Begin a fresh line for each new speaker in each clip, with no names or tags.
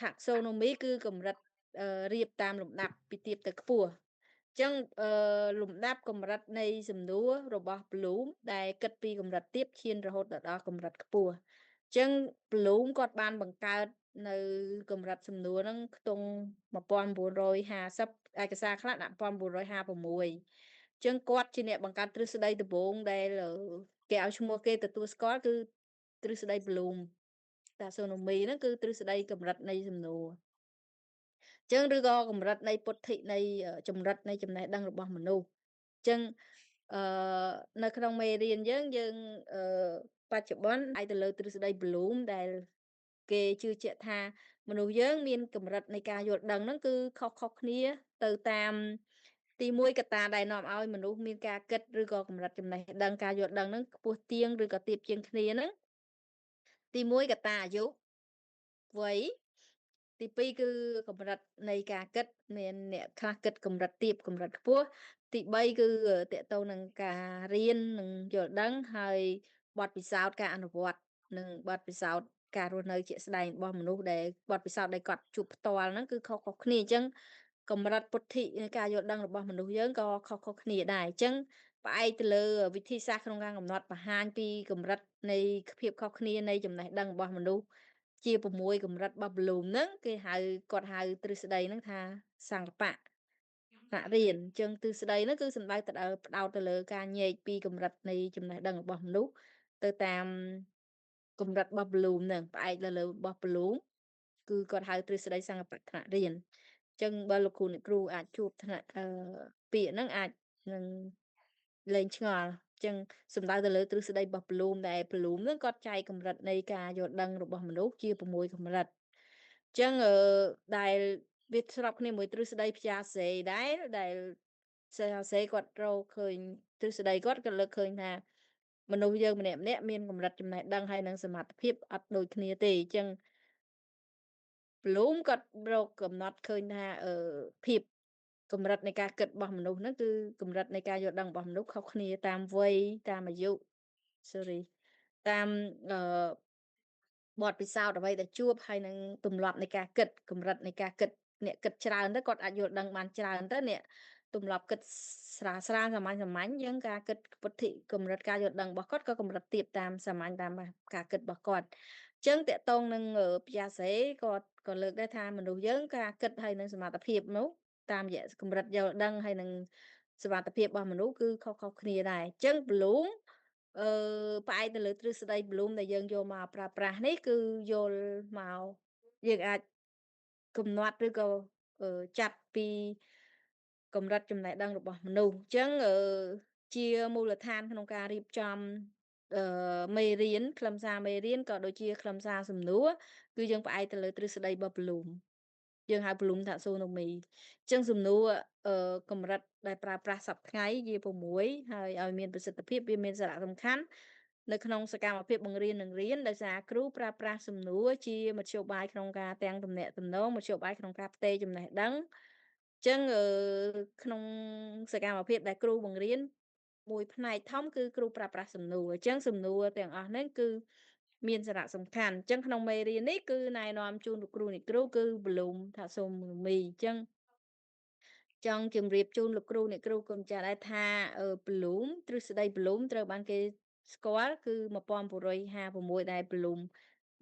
taxonomy គឺកម្រិតរៀបតាមលំដាប់ពីទាបទៅខ្ពស់ចឹងលំដាប់កម្រិតនៃសំណួររបស់ Bloom ដែលគិតពីកម្រិតទាបឈានរហូតដល់កម្រិតខ្ពស់ចឹង Bloom គាត់បានបង្កើតនៅកម្រិតសំណួរហ្នឹងខ្ទង់1950ឯកសារខ្លះដាក់1956ចឹងគាត់ជាអ្នកបង្កើតទ្រឹស្ដីដំបូងដែលគេឲ្យឈ្មោះគេទទួលស្គាល់គឺទ្រឹស្ដី Bloom taxonomy ហ្នឹងគឺទ្រឹស្ដីកម្រិតនៃសំណួរចឹងឬក៏កម្រិតនៃពុទ្ធិនៃចម្រិតនៃចំណេះដឹងរបស់មនុស្សចឹងអឺនៅក្នុងមេរៀនយើងបច្ចុប្បន្នផ្អែកទៅលើទ្រឹស្ដី Bloom ដែលគេជឿជាក់ថាមនុស្សយើងមានកម្រិតនៃការយល់ដឹងហ្នឹងគឺខុសៗគ្នាទៅតាមទីមួយកត្តាដែលនាំឲ្យមនុស្សមានការគិតឬក៏កម្រិតចំណេះដឹងការយល់ដឹងហ្នឹងខ្ពស់ទៀងឬក៏ទាបជាងគ្នាហ្នឹងទីមួយកត្តាអាយុវ័យទីពីរគឺកម្រិតនៃការគិតមានអ្នកខ្លះគិតកម្រិតទាបកម្រិតខ្ពស់ទីបីគឺតកតងនឹងការរៀននិងយល់ដឹងហើយបទពិសោធន៍ការអនុវត្តនិងបទពិសោធន៍ការរស់នៅជាក់ស្ដែងរបស់មនុស្សដែលបទពិសោធន៍ដែលគាត់ជួបផ្ទាល់ហ្នឹងគឺខុសៗគ្នាអញ្ចឹងកម្រិតពុទ្ធិនៃការយល់ដឹងរបស់មនុស្សយើងក៏ខុសៗគ្នាដែរអញ្ចឹងផ្អែកទៅលើវិធីសាស្ត្រក្នុងការកំណត់បង្ហាញពីកម្រិតនៃភាពខុសគ្នានៃចំណេះដឹងរបស់មនុស្សជា6កម្រិតរបស់ Bloom ហ្នឹងគេគាត់ហៅទ្រឹស្ដីហ្នឹងថាសង្កបៈថ្នាក់រៀនអញ្ចឹងទ្រឹស្ដីហ្នឹងគឺសំដៅទៅដល់ផ្ដោតទៅលើការញែកពីកម្រិតនៃចំណេះដឹងរបស់មនុស្សទៅតាមកម្រិតរបស់ Bloom ហ្នឹងផ្អែកទៅលើរបស់ Bloom គឺគាត់ហៅទ្រឹស្ដីសង្កបៈថ្នាក់រៀនអញ្ចឹងបើលោកគ្រូអ្នកគ្រូអាចជួបថ្នាក់ពាក្យហ្នឹងអាចនឹងលែងឆ្ងល់អញ្ចឹងសំដៅទៅលើទ្រឹស្ដីរបស់ Bloom ដែល Bloom ហ្នឹងគាត់ចែកកម្រិតនៃការយល់ដឹងរបស់មនុស្សជា6កម្រិតអញ្ចឹងដែលវាស្របគ្នាមួយទ្រឹស្ដី Piaget ដែរដែល Piaget គាត់រកឃើញទ្រឹស្ដីគាត់លើកឃើញថាមនុស្សយើងម្នាក់ៗមានកម្រិតចំណេះដឹងហើយនិងសមត្ថភាពអត់ដូចគ្នាទេអញ្ចឹង Bloom គាត់រកកំណត់ឃើញថាភាពកម្រិតនៃការគិតរបស់មនុស្សហ្នឹងគឺកម្រិតនៃការយល់ដឹងរបស់មនុស្សខុសគ្នាតាមវ័យតាមអាយុ sorry តាមអឺបទពិសោធន៍អ្វីដែលជួបហើយនឹងទម្លាប់នៃការគិតកម្រិតនៃការគិតអ្នកគិតច្រើនទៅគាត់អាចយល់ដឹងបានច្រើនទៅអ្នកទម្លាប់គិតស្រាលៗសាមញ្ញៗអញ្ចឹងការគិតពុទ្ធិកម្រិតការយល់ដឹងរបស់គាត់ក៏កម្រិតទាបតាមសាមញ្ញតាមការគិតរបស់គាត់អញ្ចឹងតកតងនឹងPiaget ក៏លើកដែរថាមនុស្សយើងការគិតហើយនឹងសមត្ថភាពនោះតាមរយៈកម្រិតយល់ដឹងហើយនឹងសមត្ថភាពរបស់មនុស្សគឺខុសៗគ្នាដែរអញ្ចឹង Bloom អឺផ្អែកទៅលើទ្រឹស្ដី Bloom ដែលយើងយកមកប្រើប្រាស់នេះគឺយល់មកយើងអាចកំណត់ឬក៏ចាប់ពីកម្រិតចំណេះដឹងរបស់មនុស្សអញ្ចឹងជាមូលដ្ឋានក្នុងការរៀបចំមេរៀនខ្លឹមសារមេរៀនក៏ដូចជាខ្លឹមសារសំណួរគឺយើងផ្អែកទៅលើទ្រឹស្ដីរបស់ Bloom យើងហៅ Bloom taxonomy អញ្ចឹងសំណួរកម្រិតដែលប្រើប្រាស់សព្វថ្ងៃជា6ហើយឲ្យមានប្រសិទ្ធភាពវាមានសារៈសំខាន់នៅក្នុងសកម្មភាពបង្រៀននិងរៀនដោយសារគ្រូប្រើប្រាស់សំណួរជាមធ្យោបាយក្នុងការទាំងទំនាក់ទំនងមធ្យោបាយក្នុងការផ្ទេរចំណេះដឹងអញ្ចឹងក្នុងសកម្មភាពដែលគ្រូបង្រៀនមួយផ្នែកធំគឺគ្រូប្រើប្រាស់សំណួរអញ្ចឹងសំណួរទាំងអស់ហ្នឹងគឺមានសារៈសំខាន់អញ្ចឹងក្នុងមេរៀននេះគឺណែនាំជូនលោកគ្រូអ្នកគ្រូគឺ Bloom taxonomy អញ្ចឹងចង់ជម្រាបជូនលោកគ្រូអ្នកគ្រូកូនចាស់ដែរថាBloom ទ្រឹស្ដី Bloom ត្រូវបានគេស្គាល់គឺ1956ដែល Bloom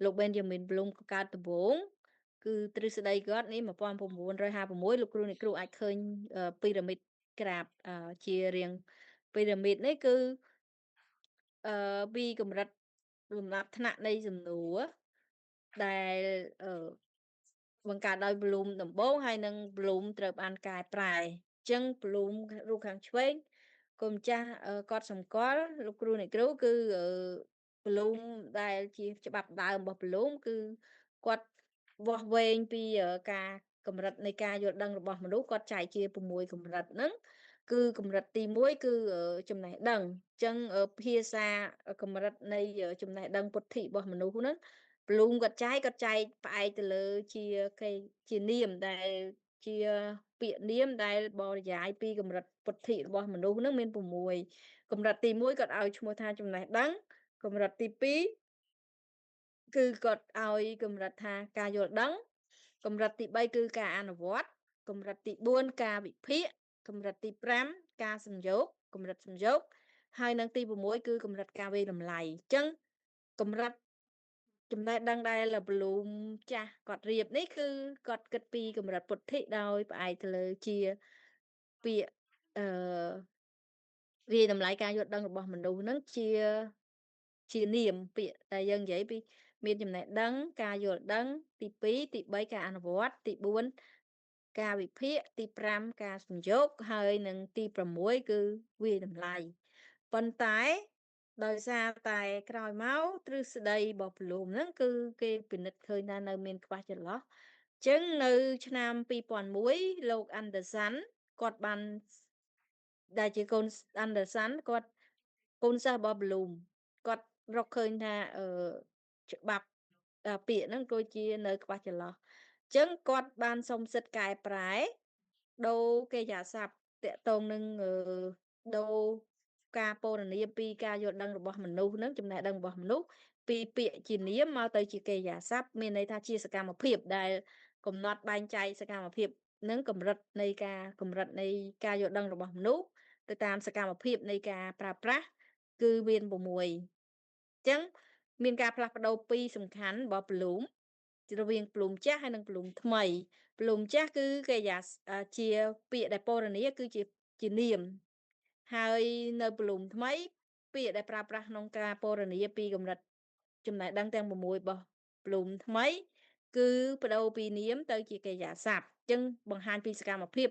លោក Benjamin Bloom ក៏កើតដំបូងគឺទ្រឹស្ដីគាត់នេះ1956លោកគ្រូអ្នកគ្រូអាចឃើញពីរ៉ាមីតក្រាបជារាងពីរ៉ាមីតនេះគឺពីកម្រិតលំដាប់ថ្នាក់នៃសំណួរដែលបង្កើតដោយ Bloom ដំបូងហើយនិង Bloom ត្រូវបានកែប្រែអញ្ចឹង Bloom រូបខាងឆ្វេងកូនចាស់គាត់សម្គាល់លោកគ្រូអ្នកគ្រូគឺBloom ដែលជាច្បាប់ដើមរបស់ Bloom គឺគាត់វាស់វែងពីការកម្រិតនៃការយល់ដឹងរបស់មនុស្សគាត់ចែកជា6កម្រិតហ្នឹងគឺកម្រិតទី1គឺចំណេះដឹងអញ្ចឹងភាសាកម្រិតនៃចំណេះដឹងពុទ្ធិរបស់មនុស្សហ្នឹង Bloom គាត់ចែកផ្អែកទៅលើគេជានាមដែលជាពាក្យនាមដែលបរិយាយពីកម្រិតពុទ្ធិរបស់មនុស្សហ្នឹងមាន6កម្រិតទី1គាត់ឲ្យឈ្មោះថាចំណេះដឹងកម្រិតទី2គឺគាត់ឲ្យកម្រិតថាការយល់ដឹង កម្រិតទី3គឺការអនុវត្តកម្រិតទី4ការវិភាគកម្រិតទី5ការសំយោគកម្រិតសំយោគហើយនិងទី6គឺកម្រិតការវាយតម្លៃអញ្ចឹងកម្រិតចំណេះដឹងដែលលោកគ្រូចាស់គាត់រៀបនេះគឺគាត់គិតពីកម្រិតពុទ្ធិដោយផ្អែកទៅលើជាពាក្យអឺវាយតម្លៃការយល់ដឹងរបស់មនុស្សហ្នឹងជានាមពាក្យដែលយើងនិយាយពីមានចំណេះដឹងការយល់ដឹងទី2ទី3ការអនុវត្តទី4ការវិភាគទី5ការសំយោគហើយនិងទី6គឺវាយតម្លៃប៉ុន្តែដោយសារតែក្រោយមកទ្រឹស្ដីរបស់ព្រលឹមហ្នឹងគឺគេពិនិត្យឃើញថានៅមានខ្វះចន្លោះចឹងនៅឆ្នាំ2001លោក Anderson គាត់បានដែលជាកូន Anderson គាត់កូនសិស្សរបស់ Bloom គាត់រកឃើញថាច្បាប់ពាក្យហ្នឹងដូចជានៅខ្វះចន្លោះចឹងគាត់បានសុំសិទ្ធិកែប្រែដូរកិរិយាសព្ទទាក់ទងនឹងដូរការពណ៌នាពីការយល់ដឹងរបស់មនុស្សហ្នឹងចំណេះដឹងរបស់មនុស្សពីពាក្យជានាមមកទៅជាកិរិយាសព្ទមានន័យថាជាសកម្មភាពដែលកំណត់បែងចែកសកម្មភាពនិងកម្រិតនៃការយល់ដឹងរបស់មនុស្សទៅតាមសកម្មភាពនៃការប្រើប្រាស់គឺមាន6ចឹងមានការផ្លាស់ប្ដូរពីរសំខាន់របស់ Bloom រវាង Bloom ចាស់ហើយនិង Bloom ថ្មី Bloom ចាស់គឺកិរិយាសជាពាក្យដែលពណ៌នាគឺជានាមហើយនៅ Bloom ថ្មីពាក្យដែលប្រើប្រាស់ក្នុងការពណ៌នាពីកម្រិតចំណេះដឹងទាំង6របស់ Bloom ថ្មីគឺប្ដូរពីនាមទៅជាកិរិយាសព្ទអញ្ចឹងបង្ហាញពីសកម្មភាព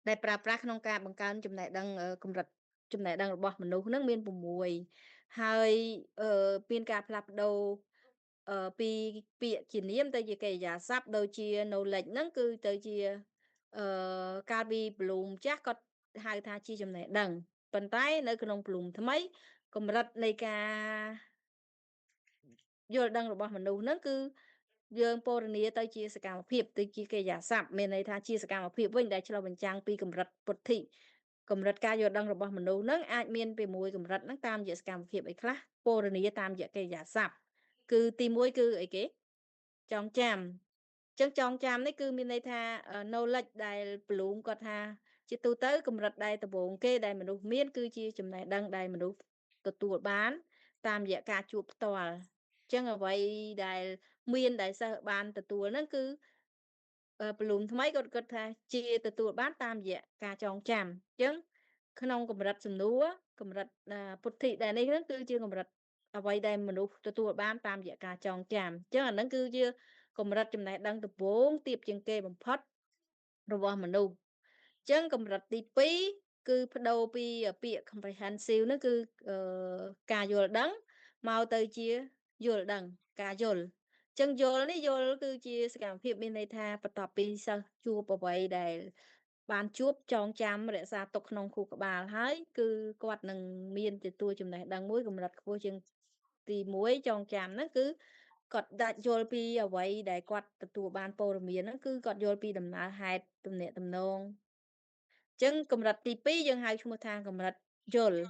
ដែលប្រើប្រាស់ក្នុងការបង្កើនចំណេះដឹងកម្រិតចំណេះដឹងរបស់មនុស្សហ្នឹងមាន6ហើយមានការផ្លាស់ប្ដូរពីពាក្យជានាមទៅជាកិរិយាសព្ទដូចជា knowledge ហ្នឹងគឺទៅជាកាលពី Bloom ចាស់គាត់ហៅថាជាចំណេះដឹងប៉ុន្តែនៅក្នុង Bloom ថ្មីកម្រិតនៃការយល់ដឹងរបស់មនុស្សហ្នឹងគឺយើងពណ៌នាទៅជាសកម្មភាពទៅជាកិរិយាសព្ទមានន័យថាជាសកម្មភាពវិញដែលឆ្លុះបញ្ចាំងពីកម្រិតពុទ្ធិកម្រិតការយល់ដឹងរបស់មនុស្សហ្នឹងអាចមានពីមួយកម្រិតហ្នឹងតាមរយៈសកម្មភាពអីខ្លះពណ៌នាតាមរយៈកិរិយាសព្ទគឺទី1គឺអីគេចងចាំចឹងចងចាំនេះគឺមានន័យថាknowledge ដែល Bloom គាត់ថាជាទូទៅកម្រិតដែលដំបូងគេដែលមនុស្សមានគឺជាចំណេះដឹងដែលមនុស្សទទួលបានតាមរយៈការជួបផ្ទាល់ចឹងអ្វីដែលមានដែលសិស្សបានទទួលហ្នឹងគឺព្រលឹមថ្មីគាត់គិតថាជាទទួលបានតាមរយៈការចងចាំអញ្ចឹងក្នុងកម្រិតសំណួរកម្រិតពុទ្ធិដែលនេះហ្នឹងគឺជាកម្រិតអ្វីដែលមនុស្សទទួលបានតាមរយៈការចងចាំអញ្ចឹងអាហ្នឹងគឺជាកម្រិតចំណេះដឹងដំបូងទាបជាងគេបំផុតរបស់មនុស្សចឹងកម្រិតទី2គឺប្ដូរពីពាក្យ comprehensive ហ្នឹងគឺអឺការយល់ដឹងមកទៅជាយល់ដឹងការយល់ចឹងយល់នេះយល់គឺជាសកម្មភាពមានន័យថាបន្ទាប់ពីសិស្សជួបអ្វីដែលបានជួបចងចាំរក្សាទុកក្នុងខួរក្បាលហើយគឺគាត់នឹងមានទទួលចំណេះដឹងមួយកម្រិតខ្ពស់ជាងទី1ចងចាំហ្នឹងគឺគាត់ដាច់យល់ពីអ្វីដែលគាត់ទទួលបានព័ត៌មានហ្នឹងគឺគាត់យល់ពីដំណើរហេតុទំនាក់ទំនងចឹងកម្រិតទី2យើងហៅឈ្មោះថាកម្រិតយល់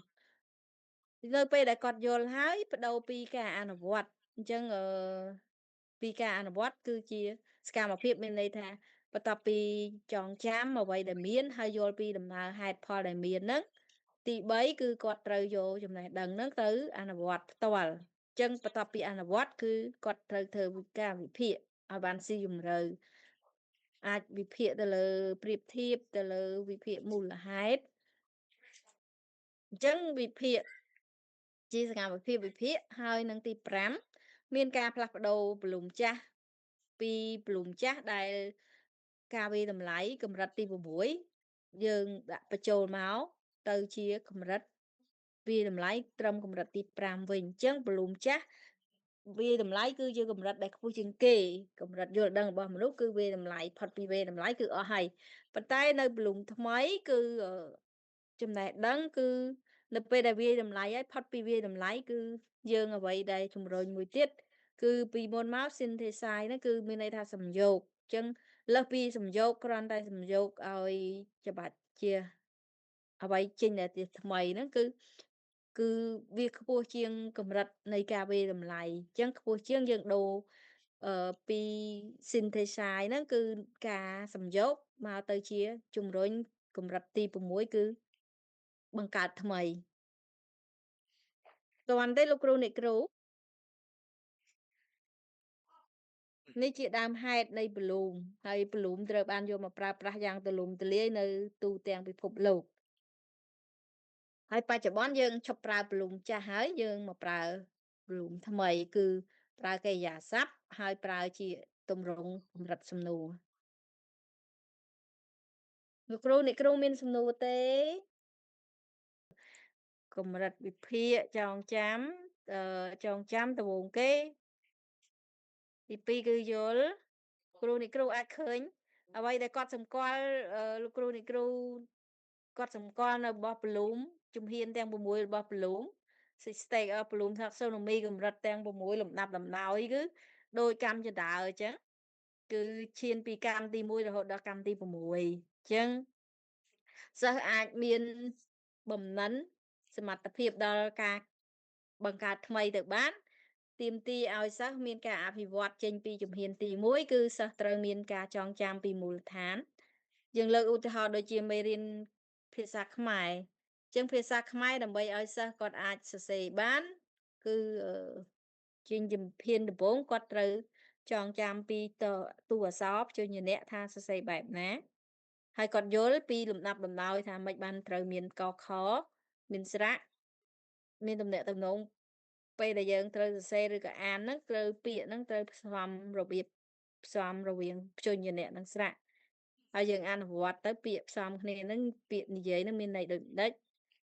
នៅពេលដែលគាត់យល់ហើយប្ដូរពីការអនុវត្តអញ្ចឹងពីការអនុវត្តគឺជាសកម្មភាពមានន័យថាបន្ទាប់ពីចងចាំអ្វីដែលមានហើយយល់ពីដំណើរហេតុផលដែលមានហ្នឹងទី3គឺគាត់ត្រូវយកចំណេះដឹងហ្នឹងទៅអនុវត្តផ្ទាល់ចឹងបន្ទាប់ពីអនុវត្តគឺគាត់ត្រូវធ្វើការវិភាគឲ្យបានស៊ីជម្រៅអាចវិភាគទៅលើប្រៀបធៀបទៅលើវិភាគមូលហេតុអញ្ចឹងវិភាគជាសកម្មភាពវិភាគហើយនឹងទី5មានការផ្លាស់ប្ដូរព្រលឹមចាស់ពីព្រលឹមចាស់ដែលការវាយតម្លៃកម្រិតទី6យើងដាក់បញ្ចូលមកទៅជាកម្រិតវាយតម្លៃត្រឹមកម្រិតទី5វិញអញ្ចឹងព្រលឹមចាស់វាយតម្លៃគឺជាកម្រិតដែលខ្ពស់ជាងគេកម្រិតយល់ដឹងរបស់មនុស្សគឺវាយតម្លៃផុតពីវាយតម្លៃគឺអស់ហើយប៉ុន្តែនៅព្រលឹមថ្មីគឺចំណេះដឹងគឺនៅពេលដែលវាយតម្លៃហើយផុតពីវាយតម្លៃគឺយើងអ្វីដែលជំរុញមួយទៀតគឺពីមុនមក synthesize ហ្នឹងគឺមានន័យថាសំយោគអញ្ចឹងលើសពីសំយោគគ្រាន់តែសំយោគឲ្យច្បាច់ជាអ្វីចេញដែលជាថ្មីហ្នឹងគឺវាខ្ពស់ជាងកម្រិតនៃការវាយតម្លៃអញ្ចឹងខ្ពស់ជាងយើងដូរ ពី synthesize ហ្នឹងគឺការសំយោគមកទៅជាជំរុញកម្រិតទី6គឺបង្កើតថ្មីទាន់ទេលោកគ្រូអ្នកគ្រូនេះជាដើមហេតុនៃ Bloom ហើយ Bloom ត្រូវបានយកមកប្រើប្រាស់យ៉ាងទូលំទូលាយនៅទូទាំងពិភពលោកហើយបច្ចុប្បន្នយើងឈប់ប្រើ Bloom ចាស់ហើយយើងមកប្រើ Bloom ថ្មីគឺប្រើកិរិយាសព្ទហើយប្រើជាទម្រង់កម្រិតសំណួរលោកគ្រូអ្នកគ្រូមានសំណួរទេកម្រិតវិភាគចងចាំចងចាំដំបូងគេទី2គឺយល់គ្រូអ្នកគ្រូអាចឃើញអ្វីដែលគាត់សម្គាល់លោកគ្រូអ្នកគ្រូគាត់សម្គាល់នៅរបស់ Bloom ជំហានទាំង6របស់ Bloom Six Stage of Bloom Taxonomy កម្រិតទាំង6លំដាប់លំដោយគឺដោយកម្មជាដើអញ្ចឹងគឺឈានពីកម្មទី1រហូតដល់កម្មទី6អញ្ចឹងសិស្សអាចមានបំណិនសមត្ថភាពដល់ការបង្កើតថ្មីទៅបានទាមទារឲ្យសិស្សមានការអភិវឌ្ឍចេញពីជំហានទី1គឺសិស្សត្រូវមានការចងចាំពីមូលដ្ឋានយើងលើកឧទាហរណ៍ដូចជាមេរៀនភាសាខ្មែរអញ្ចឹងភាសាខ្មែរដើម្បីឲ្យសិស្សគាត់អាចសរសេរបានគឺជាជំហានដំបូងគាត់ត្រូវចងចាំពីតួអក្សរព្យញ្ជនៈថាសរសេរបែបណាហើយគាត់យល់ពីលំដាប់លំដោយថាម៉េចបានត្រូវមានកខមានស្រៈមានទំនាក់ទំនងពេលដែលយើងត្រូវសរសេរឬក៏អានហ្នឹងត្រូវពាក្យហ្នឹងត្រូវផ្សំរបៀបផ្សំរវាងព្យញ្ជនៈនិងស្រៈហើយយើងអនុវត្តទៅពាក្យផ្សំគ្នាហ្នឹងពាក្យនិយាយហ្នឹងមានន័យដូចម្ដេច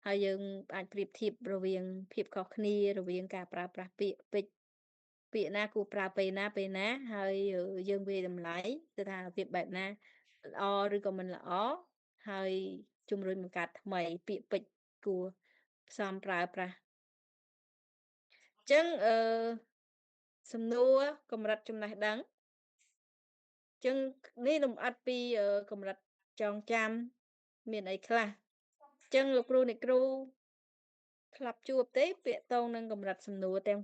ហើយយើងអាចប្រៀបធៀបរវាងភាពខុសគ្នារវាងការប្រើប្រាស់ពាក្យពេចន៍ពាក្យណាគួរប្រើពេលណាហើយយើងវាយតម្លៃទៅថារបៀបបែបណាល្អឬក៏មិនល្អហើយជំរុញបង្កើតថ្មីពាក្យពេចន៍គួរផ្សំប្រើប្រាស់អញ្ចឹងសំណួរកម្រិតចំណេះដឹងអញ្ចឹងនេះលម្អិតពីកម្រិតចងចាំមានអីខ្លះអញ្ចឹងលោកគ្រូអ្នកគ្រូធ្លាប់ជួបទេពាក្យតងនឹងកម្រិតសំណួរទាំង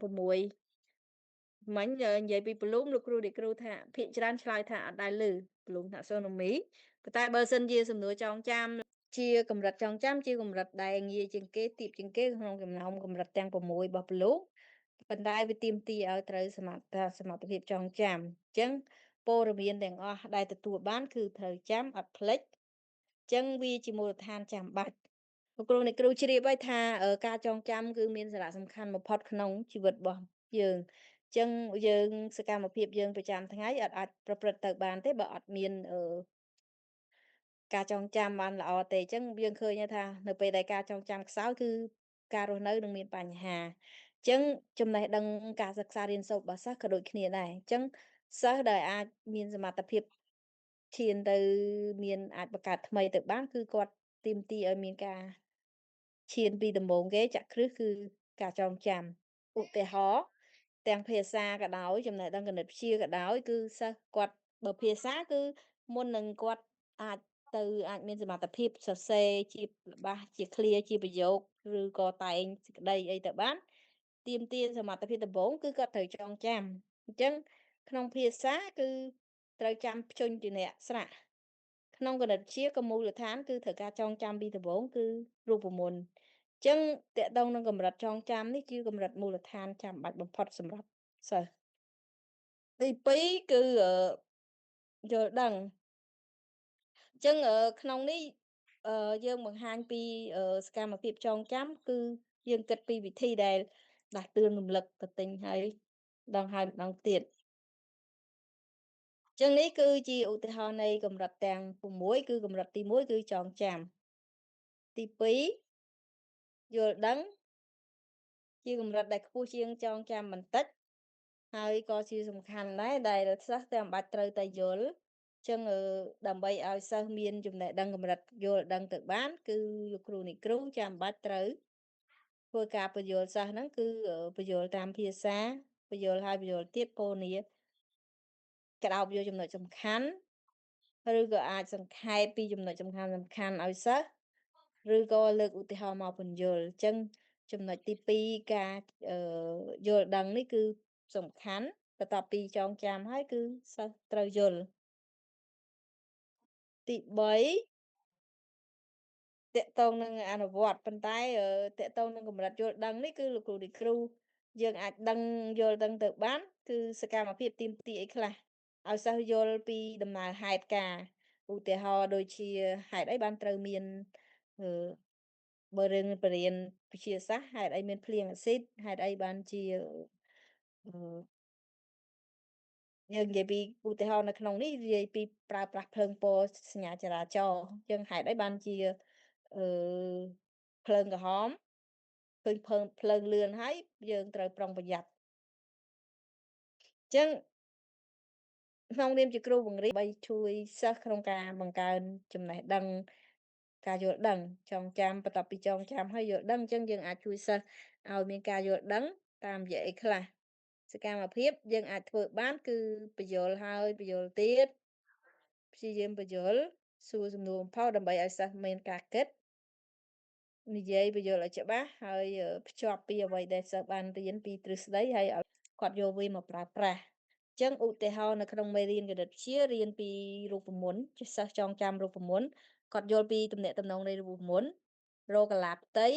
6មិញនិយាយពី Bloom លោកគ្រូអ្នកគ្រូថាភាគច្រើនឆ្លើយថាអត់ដែលឮ Bloom Taxonomy ប៉ុន្តែបើសិនជាសំណួរចងចាំជាកម្រិតចងចាំជាកម្រិតដែលងាយជាងគេទាបជាងគេក្នុងចំណោមកម្រិតទាំង6របស់ Bloom ប៉ុន្តែវាទាមទារឲ្យត្រូវសមត្ថភាពចងចាំអញ្ចឹងព័ត៌មានទាំងអស់ដែលទទួលបានគឺត្រូវចាំអត់ភ្លេចអញ្ចឹងវាជាមូលដ្ឋានចាំបាច់លោកគ្រូអ្នកគ្រូជ្រាបហើយថាការចងចាំគឺមានសារៈសំខាន់បំផុតក្នុងជីវិតរបស់យើងអញ្ចឹងយើងសកម្មភាពយើងប្រចាំថ្ងៃអត់អាចប្រព្រឹត្តទៅបានទេបើអត់មានការចងចាំបានល្អទេអញ្ចឹងយើងឃើញថានៅពេលដែលការចងចាំខ្សោយគឺការរស់នៅនឹងមានបញ្ហាអញ្ចឹងចំណេះដឹងការសិក្សារៀនសូត្ររបស់សិស្សក៏ដូចគ្នាដែរអញ្ចឹងសិស្សដែលអាចមានសមត្ថភាពឈានទៅមានអាចបង្កើតថ្មីទៅបានគឺគាត់ទាមទារឲ្យមានការឈានពីដំបូងគេចាក់គ្រឹះគឺការចងចាំឧទាហរណ៍ទាំងភាសាក៏ដោយចំណេះដឹងគណិតវិទ្យាក៏ដោយគឺសិស្សគាត់បើភាសាគឺមុននឹងគាត់អាចមានសមត្ថភាពសរសេរជាល្បះជាឃ្លាជាប្រយោគឬក៏តែងសេចក្តីអីទៅបានទាមទារសមត្ថភាពដំបូងគឺគាត់ត្រូវចងចាំអញ្ចឹងក្នុងភាសាគឺត្រូវចាំព្យញ្ជនៈស្រៈក្នុងគណិតវិទ្យាក៏មូលដ្ឋានគឺត្រូវការចងចាំពីដំបូងគឺរូបមន្តអញ្ចឹងតកតងនឹងកម្រិតចងចាំនេះគឺកម្រិតមូលដ្ឋានចាំបាច់បំផុតសម្រាប់សិស្សទី2គឺយល់ដឹងអញ្ចឹងក្នុងនេះយើងបង្ហាញពីសកម្មភាពចងចាំគឺយើងគិតពីវិធីដែលដាស់តឿនរំលឹកទៅទិញហើយម្ដងហើយម្ដងទៀតអញ្ចឹងនេះគឺជាឧទាហរណ៍នៃកម្រិតទាំង6គឺកម្រិតទី1គឺចងចាំទី2យល់ដឹងជាកម្រិតដែលខ្ពស់ជាងចងចាំបន្តិចហើយក៏ជាសំខាន់ដែរដែលសិស្សចាំបាច់ត្រូវតែយល់ចឹងដើម្បីឲ្យសិស្សមានចំណេះដឹងកម្រិតយល់ដឹងទៅបានគឺលោកគ្រូអ្នកគ្រូចាំបាច់ត្រូវធ្វើការបញ្យល់សិស្សហ្នឹងគឺបញ្យល់តាមភាសាបញ្យល់ហើយបញ្យល់ទៀតពោលនាក្តោបយកចំណុចសំខាន់ឬក៏អាចសង្ខេបពីចំណុចសំខាន់ៗឲ្យសិស្សឬក៏លើកឧទាហរណ៍មកពន្យល់អញ្ចឹងចំណុចទី2ការយល់ដឹងនេះគឺសំខាន់ បន្ទាប់ពីចងចាំហើយគឺសិស្សត្រូវយល់ទី3ទាក់ទងនឹងអនុវត្តប៉ុន្តែទាក់ទងនឹងកម្រិតយល់ដឹងនេះគឺលោកគ្រូអ្នកគ្រូយើងអាចដឹងយល់ដឹងទៅបានគឺសកម្មភាពទាមទារអីខ្លះឲ្យសិស្សយល់ពីដំណើរហេតុការណ៍ឧទាហរណ៍ដូចជាហេតុអីបានត្រូវមានអឺបើរឿងបរៀនវិទ្យាសាស្ត្រហេតុអីមានភ្លៀងអាស៊ីតហេតុអីបានជាអឺយើងនិយាយពីឧទាហរណ៍នៅក្នុងនេះនិយាយពីប្រើប្រាស់ភ្លើងពណ៌សញ្ញាចរាចរណ៍យើងហេតុអីបានជាអឺភ្លើងក្រហមឃើញភ្លើងលឿនហើយយើងត្រូវប្រុងប្រយ័ត្នអញ្ចឹងក្នុងនាមជាគ្រូបង្រៀនដើម្បីជួយសិស្សក្នុងការបង្កើនចំណេះដឹងការយល់ដឹងចងចាំបន្ទាប់ពីចងចាំហើយយល់ដឹងអញ្ចឹងយើងអាចជួយសិស្សឲ្យមានការយល់ដឹងតាមរយៈអីខ្លះសកម្មភាពយើងអាចធ្វើបានគឺបញ្យល់ហើយបញ្យល់ទៀតព្យាយាមបញ្យល់សួរសំណួរបំផុសដើម្បីឲ្យសិស្សមានការគិតនិយាយបញ្យល់ឲ្យច្បាស់ហើយភ្ជាប់ពីអ្វីដែលសិស្សបានរៀនពីទ្រឹស្ដីហើយឲ្យគាត់យកវាមកប្រើប្រាស់អញ្ចឹងឧទាហរណ៍នៅក្នុងមេរៀនគណិតវិទ្យារៀនពីរូបមន្តសិស្សចងចាំរូបមន្តគាត់យល់ពីទំនាក់ទំនងនៃរូបមន្តរកកាឡាផ្ទៃ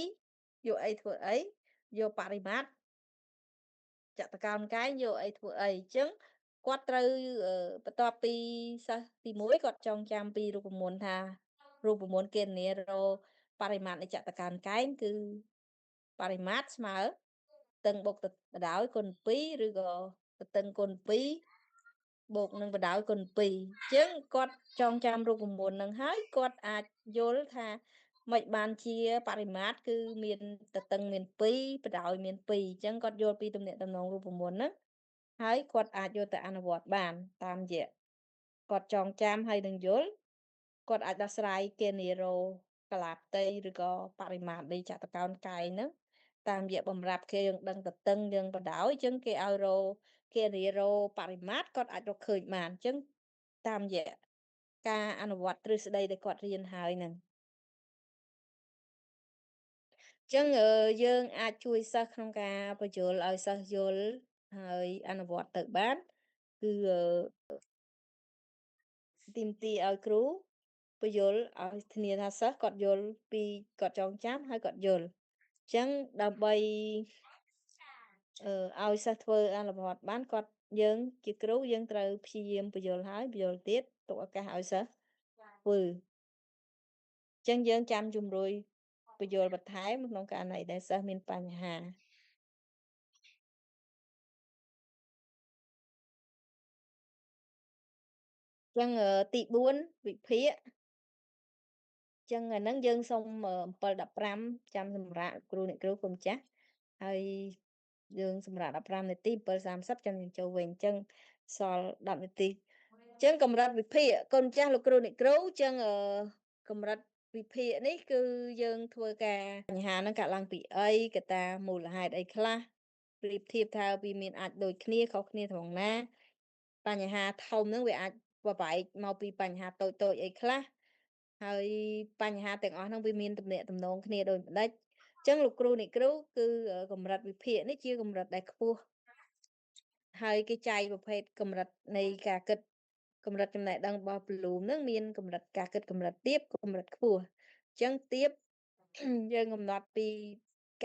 យកអីធ្វើអីយកបរិមាត្រចតុកោណកែងយកអីធ្វើអីអញ្ចឹងគាត់ត្រូវបន្ទាប់ពីសិស្សទី1គាត់ចងចាំពីរូបមន្តថារូបមន្តគណនារកបរិមាត្រនៃចតុកោណកែងគឺបរិមាត្រស្មើទិន្នបូកបដោយគុណ2ឬក៏ទិន្នគុណ2បូកនឹងបដោយគុណ2អញ្ចឹងគាត់ចងចាំរូបមន្តនឹងហើយគាត់អាចយល់ថាម៉េចបានជាបរិមាត្រគឺមានទទឹងមាន2បដោយមាន2អញ្ចឹងគាត់យល់ពីទំនាក់ទំនងរូបមន្តហ្នឹងហើយគាត់អាចយកទៅអនុវត្តបានតាមរយៈគាត់ចងចាំហើយនឹងយល់គាត់អាចដោះស្រាយគណនារកាឡាផ្ទៃឬក៏បរិមាត្រនៃចតុកោណកែងហ្នឹងតាមរយៈបម្រាប់គេយើងដឹងទទឹងយើងបដោយអញ្ចឹងគេឲ្យរគណនារបរិមាត្រគាត់អាចរកឃើញបានអញ្ចឹងតាមរយៈការអនុវត្តទ្រឹស្ដីដែលគាត់រៀនហើយហ្នឹងអញ្ចឹងយើងអាចជួយសិស្សក្នុងការបញ្យល់ឲ្យសិស្សយល់ហើយអនុវត្តទៅបានគឺទាមទារឲ្យគ្រូពន្យល់ឲ្យធានាថាសិស្សគាត់យល់ពីគាត់ចងចាំហើយគាត់យល់អញ្ចឹងដើម្បីឲ្យសិស្សធ្វើអនុវត្តបានគាត់យើងជាគ្រូយើងត្រូវព្យាយាមពន្យល់ហើយពន្យល់ទៀតទុកឱកាសឲ្យសិស្សធ្វើអញ្ចឹងយើងចាំជំរុញពន្យល់បន្ថែមក្នុងករណីដែលសិស្សមានបញ្ហាអញ្ចឹងទី4វិភាគចឹងអាហ្នឹងយើងសុំ7-15ចាំសម្រាកគ្រូអ្នកគ្រូកុំចាស់ហើយយើងសម្រាប់15នាទី7:30ចាំយើងចូលវិញអញ្ចឹងសល់10នាទីអញ្ចឹងកម្រិតវិភាគកូនចាស់លោកគ្រូអ្នកគ្រូអញ្ចឹងកម្រិតវិភាគនេះគឺយើងធ្វើការបញ្ហាហ្នឹងកើតឡើងពីអីកត្តាមូលហេតុអីខ្លះប្រៀបធៀបថាវាមានអាចដូចគ្នាខុសគ្នាត្រង់ណាបញ្ហាធំហ្នឹងវាអាចបបែកមកពីបញ្ហាតូចៗអីខ្លះហើយបញ្ហាទាំងអស់ហ្នឹងវាមានទំនាក់ទំនងគ្នាដូចម្ដេចអញ្ចឹងលោកគ្រូអ្នកគ្រូគឺកម្រិតវិភាគនេះជាកម្រិតដែលខ្ពស់ហើយគេចែកប្រភេទកម្រិតនៃការគិតកម្រិតចំណេះដឹងរបស់ពលូមហ្នឹងមានកម្រិតការគិតកម្រិតទាបកម្រិតខ្ពស់អញ្ចឹងទាបយើងកំណត់ពី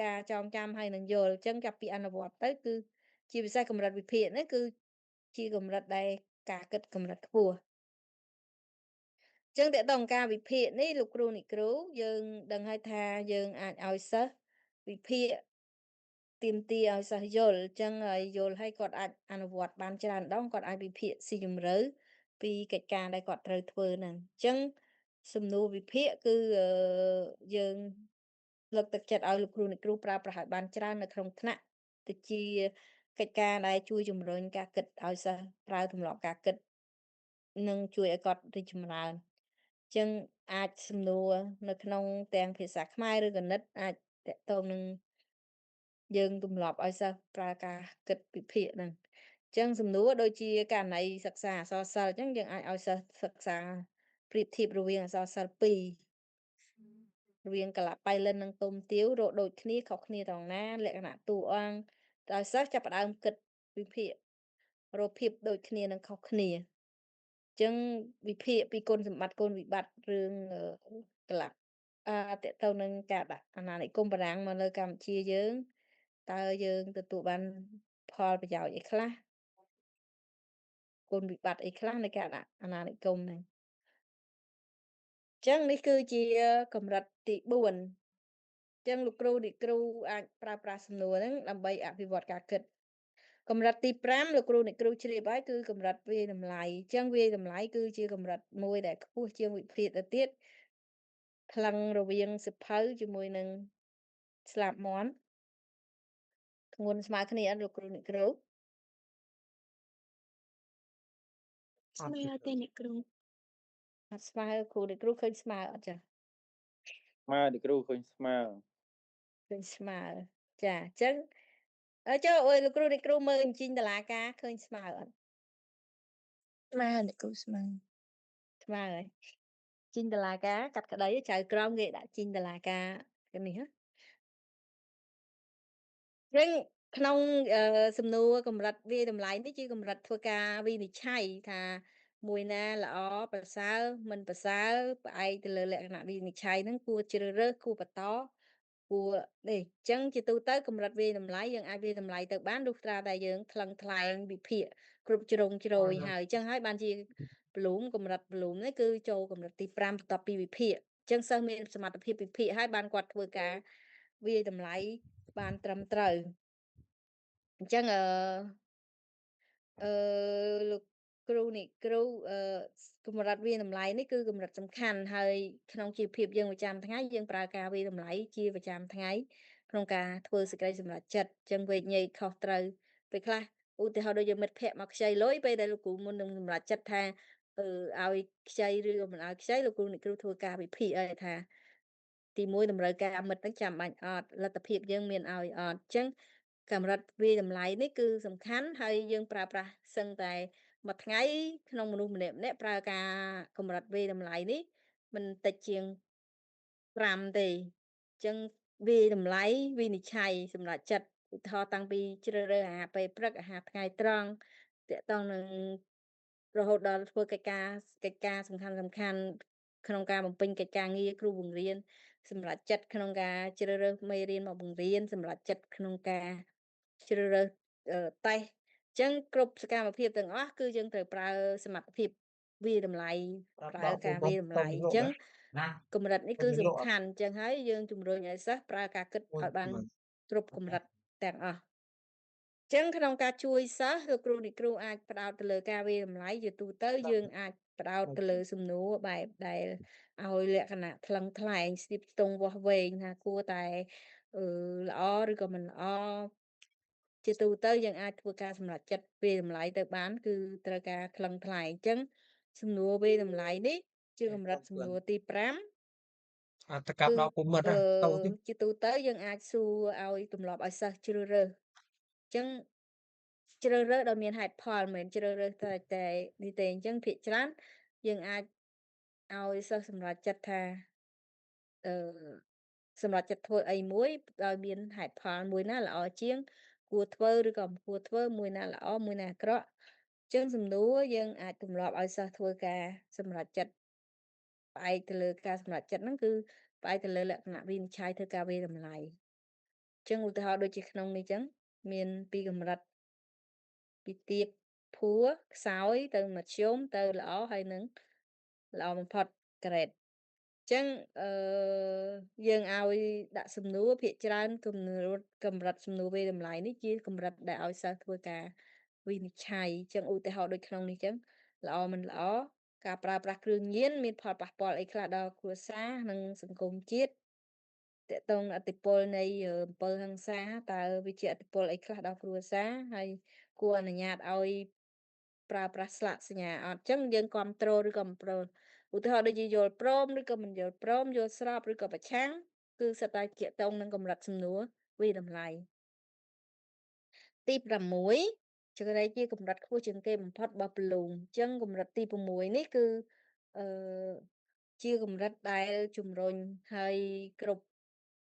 ការចងចាំហើយនឹងយល់អញ្ចឹងចាប់ពីអនុវត្តទៅគឺជាពិសេសកម្រិតវិភាគហ្នឹងគឺជាកម្រិតដែលការគិតកម្រិតខ្ពស់ចឹងតើតើការវិភាគនេះលោកគ្រូអ្នកគ្រូយើងដឹងហើយថាយើងអាចឲ្យសិស្សវិភាគទាមទារឲ្យសិស្សយល់អញ្ចឹងហើយយល់ហើយគាត់អាចអនុវត្តបានច្រើនដងគាត់អាចវិភាគស៊ីជម្រៅពីកិច្ចការដែលគាត់ត្រូវធ្វើហ្នឹងអញ្ចឹងសំណួរវិភាគគឺយើងលើកទឹកចិត្តឲ្យលោកគ្រូអ្នកគ្រូប្រើប្រាស់ឲ្យបានច្រើននៅក្នុងថ្នាក់ទៅជាកិច្ចការដែលជួយជំរុញការគិតឲ្យសិស្សប្រើទម្លាប់ការគិតនិងជួយឲ្យគាត់រីកចម្រើនចឹងអាចសំណួរនៅក្នុងទាំងភាសាខ្មែរឬគណិតអាចតាក់ទងនឹងយើងទម្លាប់ឲ្យសិស្សប្រើការគិតវិភាគហ្នឹងអញ្ចឹងសំណួរដូចជាករណីសិក្សាអក្សរសិល្ប៍អញ្ចឹងយើងអាចឲ្យសិស្សសិក្សាប្រៀបធៀបរវាងអក្សរសិល្ប៍ពីររវាងកាឡាប៉ៃលិននិងទុំទាវរកដូចគ្នាខុសគ្នាត្រង់ណាលក្ខណៈតួអង្គដោយសិស្សចាប់ផ្ដើមគិតវិភាគ រកភាពដូចគ្នានិងខុសគ្នាចឹងវិភាគពីគុណសម្បត្តិគុណវិបត្តិរឿងកន្លះទាក់ទងនឹងការដាក់អាណានិគមបារាំងមកលើកម្ពុជាយើងតើយើងទទួលបានផលប្រយោជន៍អីខ្លះគុណវិបត្តិអីខ្លះនៃការដាក់អាណានិគមហ្នឹងចឹងនេះគឺជាកម្រិតទី4ចឹងលោកគ្រូអ្នកគ្រូអាចប្រើប្រាស់សំណួរហ្នឹងដើម្បីអភិវឌ្ឍការគិតកម្រិតទី5លោកគ្រូអ្នកគ្រូជ្រាបហើយគឺកម្រិតវាយតម្លៃអញ្ចឹងវាយតម្លៃគឺជាកម្រិតមួយដែលខ្ពស់ជាងវិភាគទៅទៀតថ្លឹងរវាងសៀវភៅជាមួយនឹងស្លាបមាន់ធ្ងន់ស្មើគ្នាអត់លោកគ្រូអ្នកគ្រូ
ស្មើទេអ្នកគ្រូ
អត់ស្មើគ្រូអ្នកគ្រូឃើញស្មើអត់ចា
ស្មើអ្នកគ្រូឃើញស្មើ
ឃើញស្មើចាអញ្ចឹងចូលអើយលោកគ្រូអ្នកគ្រូមើលអញ្ជីងតឡាការឃើញស្មើអត់
ស្មើអ្នកគ្រូស្មើ
ស្មើហើយជីងដុល្លារការកាត់ក្តីចៅក្រមគេដាក់ជីងដុល្លារការគេនេះហ៎វិញក្នុងសំណួរកម្រិតវាយតម្លៃនេះជាកម្រិតធ្វើការវិនិច្ឆ័យថាមួយណាល្អប្រសើរមិនប្រសើរផ្អែកទៅលើលក្ខណៈវិនិច្ឆ័យហ្នឹងគួរជ្រើសរើសគួរបន្តគួរនេះអញ្ចឹងជាទូទៅកម្រិតវាយតម្លៃយើងអាចវាយតម្លៃទៅបានលុះត្រាតែយើងថ្លឹងថ្លែងវិភាគគ្រប់ជ្រុងជ្រោយហើយអញ្ចឹងហើយបានជាកម្រិតប្លូមនេះគឺចូលកម្រិតទី5បន្ទាប់ពីវិភាគអញ្ចឹងសិស្សមានសមត្ថភាពវិភាគហើយបានគាត់ធ្វើការវាយតម្លៃបានត្រឹមត្រូវអញ្ចឹងលោកគ្រូនេះគ្រូកម្រិតវាយតម្លៃនេះគឺកម្រិតសំខាន់ហើយក្នុងជីវភាពយើងប្រចាំថ្ងៃយើងប្រើការវាយតម្លៃជាប្រចាំថ្ងៃក្នុងការធ្វើសេចក្តីសម្រេចចិត្តអញ្ចឹងវែកញែកខុសត្រូវពេលខ្លះឧទាហរណ៍ដូចយើងមិត្តភ័ក្តិមកខ្ចីលុយពេលដែលលោកគ្រូមុននឹងសម្រេចចិត្តថាឲ្យខ្ចីឬក៏មិនឲ្យខ្ចីលោកគ្រូអ្នកគ្រូធ្វើការវិភាគឲ្យថាទី1តម្រូវការមិត្តហ្នឹងចាំបាច់អត់លទ្ធភាពយើងមានឲ្យអត់អញ្ចឹងកម្រិតវាយតម្លៃនេះគឺសំខាន់ហើយយើងប្រើប្រាស់សឹងតែមួយថ្ងៃក្នុងមនុស្សម្នាក់ៗប្រើការកម្រិតវាយតម្លៃនេះមិនតិចជាង5ទេអញ្ចឹងវាយតម្លៃវិនិច្ឆ័យសម្រាប់ចិត្តឧទាហរណ៍តាំងពីជ្រើសរើសអាហារពេលព្រឹកអាហារថ្ងៃត្រង់តាក់ទងនឹងរហូតដល់ធ្វើកិច្ចការសំខាន់ៗក្នុងការបំពេញកិច្ចការងារគ្រូបង្រៀនសម្រាប់ចិត្តក្នុងការជ្រើសរើសមេរៀនមកបង្រៀនសម្រាប់ចិត្តក្នុងការជ្រើសរើសតេស្តអញ្ចឹងគ្រប់សកម្មភាពទាំងអស់គឺយើងត្រូវប្រើសមត្ថភាពវាយតម្លៃប្រើការវាយតម្លៃអញ្ចឹងកម្រិតនេះគឺសំខាន់អញ្ចឹងហើយយើងជំរុញឲ្យសិស្សប្រើការគិតឲ្យបានគ្រប់កម្រិតទាំងអស់ចឹងក្នុងការជួយសិស្សលោកគ្រូអ្នកគ្រូអាចផ្ដោតទៅលើការវាយតម្លៃជាទូទៅយើងអាចផ្ដោតទៅលើសំណួរបែបដែលឲ្យលក្ខណៈថ្លឹងថ្លែងស្ទាបស្ទង់វាស់វែងថាគួរតែល្អឬក៏មិនល្អជាទូទៅយើងអាចធ្វើការសម្រេចចិត្តវាយតម្លៃទៅបានគឺត្រូវការថ្លឹងថ្លែងអញ្ចឹងសំណួរវាយតម្លៃនេះជាកម្រិតសំណួរទី5
តកាប់ដល់ពុំមិត្តទៅ
ជាទូទៅយើងអាចសួរឲ្យទម្លាប់ឲ្យសិស្សជ្រើសរើសអញ្ចឹងជ្រើសរើសដោយមានហេតុផលមិនមែនជ្រើសរើសតែនេះទេអញ្ចឹងភាគច្រើនយើងអាចឲ្យសិស្សសម្រេចចិត្តថាអឺសម្រេចចិត្តធ្វើអីមួយដោយមានហេតុផលមួយណាល្អជាងគួរធ្វើឬក៏មិនគួរធ្វើមួយណាល្អមួយណាអាក្រក់អញ្ចឹងសំណួរយើងអាចទម្លាប់ឲ្យសិស្សធ្វើការសម្រេចចិត្តផ្អែកទៅលើការសម្រេចចិត្តហ្នឹងគឺផ្អែកទៅលើលក្ខណៈវិនិច្ឆ័យធ្វើការវាយតម្លៃអញ្ចឹងឧទាហរណ៍ដូចជាក្នុងនេះអញ្ចឹងមានពីរកម្រិតពីទាបភួរខ្សោយទៅមធ្យមទៅល្អហើយនឹងល្អបំផុត grade ចឹងយើងឲ្យដាក់សំណួរភាគច្រើនកម្រិតសំណួរវាយតម្លៃនេះជាកម្រិតដែលឲ្យសិស្សធ្វើការវិនិច្ឆ័យចឹងឧទាហរណ៍ដូចក្នុងនេះចឹងល្អមិនល្អការប្រើប្រាស់គ្រឿងញៀនមានផលប៉ះពាល់អីខ្លះដល់គ្រួសារនិងសង្គមជាតិតកតងឥទ្ធិពលនៃអំពើហិង្សាតើវាជាឥទ្ធិពលអីខ្លះដល់គ្រួសារហើយគួរអនុញ្ញាតឲ្យប្រើប្រាស់ស្លាកសញ្ញាអត់ចឹងយើងគ្រប់គ្រងឬក៏មិនព្រមឧទាហរណ៍ដូចជាយល់ព្រមឬក៏មិនយល់ព្រមយល់ស្របឬក៏ប្រឆាំងគឺសុទ្ធតែទាក់ទងនឹងកម្រិតសំណួរវាយតម្លៃទី6ចង្រៃជាកម្រិតខ្ពស់ជាងគេបំផុតរបស់ប្លូងអញ្ចឹងកម្រិតទី6នេះគឺអឺជាកម្រិតដែលជំរុញឲ្យគ្រប់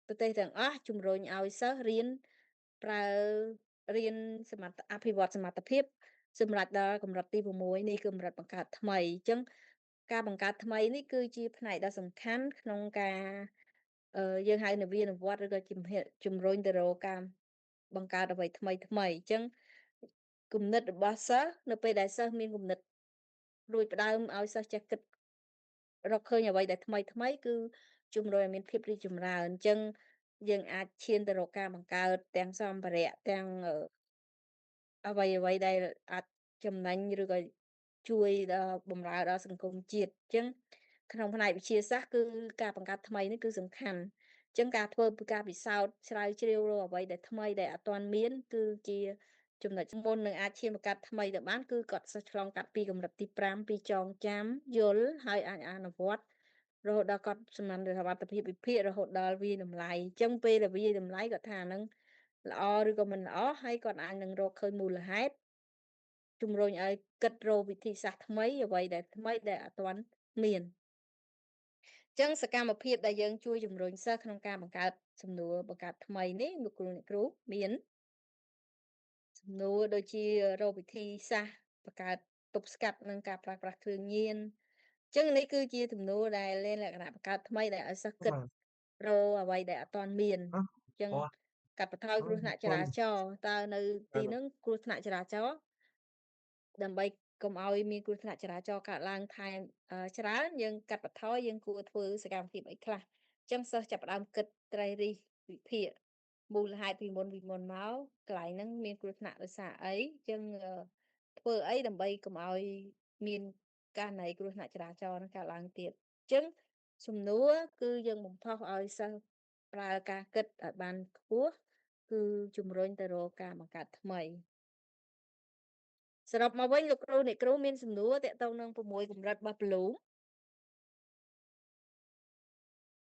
ប្រទេសទាំងអស់ជំរុញឲ្យសិស្សរៀនប្រើរៀនអភិវឌ្ឍសមត្ថភាព សម្រាប់ដល់កម្រិតទី6នេះគឺកម្រិតបង្កើតថ្មីអញ្ចឹងការបង្កើតថ្មីនេះគឺជាផ្នែកដ៏សំខាន់ក្នុងការយើងហៅនវានុវត្តន៍ឬក៏ជំរុញទៅរកការបង្កើតអ្វីថ្មីអញ្ចឹងគំនិតរបស់សិស្សនៅពេលដែលសិស្សមានគំនិតរួចផ្ដើមឲ្យសិស្សចេះគិតរកឃើញអ្វីដែលថ្មីគឺជំរុញឲ្យមានភាពរីកចម្រើនអញ្ចឹងយើងអាចឈានទៅរកការបង្កើតទាំងសម្ភារៈទាំងអ្វីដែលអាចចំណេញឬក៏ជួយដល់បម្រើដល់សង្គមជាតិអញ្ចឹងក្នុងផ្នែកវិទ្យាសាស្ត្រគឺការបង្កើតថ្មីនេះគឺសំខាន់អញ្ចឹងការធ្វើពីការពិសោធន៍ស្រាវជ្រាវរកអ្វីដែលថ្មីដែលអត់ទាន់មានគឺជាចំណុចមុននឹងអាចឈានបង្កើតថ្មីទៅបានគឺគាត់សិស្សឆ្លងកាត់ពីកម្រិតទី5ពីចងចាំយល់ហើយអាចអនុវត្តរហូតដល់គាត់សំណាំដល់សមត្ថភាពវិភាគរហូតដល់វាយតម្លៃអញ្ចឹងពេលដែលវាយតម្លៃគាត់ថាហ្នឹងល្អឬក៏មិនល្អហើយគាត់អាចនឹងរកឃើញមូលហេតុជំរុញឲ្យគិតរកវិធីសាស្ត្រថ្មីអ្វីដែលថ្មីដែលអត់ទាន់មានអញ្ចឹងសកម្មភាពដែលយើងជួយជំរុញសិស្សក្នុងការបង្កើតសំណួរបង្កើតថ្មីនេះលោកគ្រូមានសំណួរដូចជារកវិធីសាស្ត្របង្កើតទប់ស្កាត់នឹងការប្រើប្រាស់គ្រឿងញៀនអញ្ចឹងនេះគឺជាសំណួរដែលមានលក្ខណៈបង្កើតថ្មីដែលឲ្យសិស្សគិតរកអ្វីដែលអត់ទាន់មានអញ្ចឹងកាត់បន្ថយគ្រោះថ្នាក់ចរាចរណ៍តើនៅទីហ្នឹងគ្រោះថ្នាក់ចរាចរណ៍ដើម្បីកុំឲ្យមានគ្រោះថ្នាក់ចរាចរណ៍កើតឡើងថែមច្រើនយើងកាត់បន្ថយយើងគួរធ្វើសកម្មភាពអីខ្លះអញ្ចឹងសិស្សចាប់ផ្ដើមគិតត្រិះរិះវិភាគមូលហេតុពីមុនមកកន្លែងហ្នឹងមានគ្រោះថ្នាក់ដោយសារអីអញ្ចឹងធ្វើអីដើម្បីកុំឲ្យមានករណីគ្រោះថ្នាក់ចរាចរណ៍នឹងកើតឡើងទៀតអញ្ចឹងសំណួរគឺយើងបំផុសឲ្យសិស្សប្រើការគិតឲ្យបានខ្ពស់គឺជំរុញទៅរកការបង្កើតថ្មីសរុបមកវិញលោកគ្រូអ្នកគ្រូមានសំណួរតាក់ទងនឹង6កម្រិតរបស់ Bloom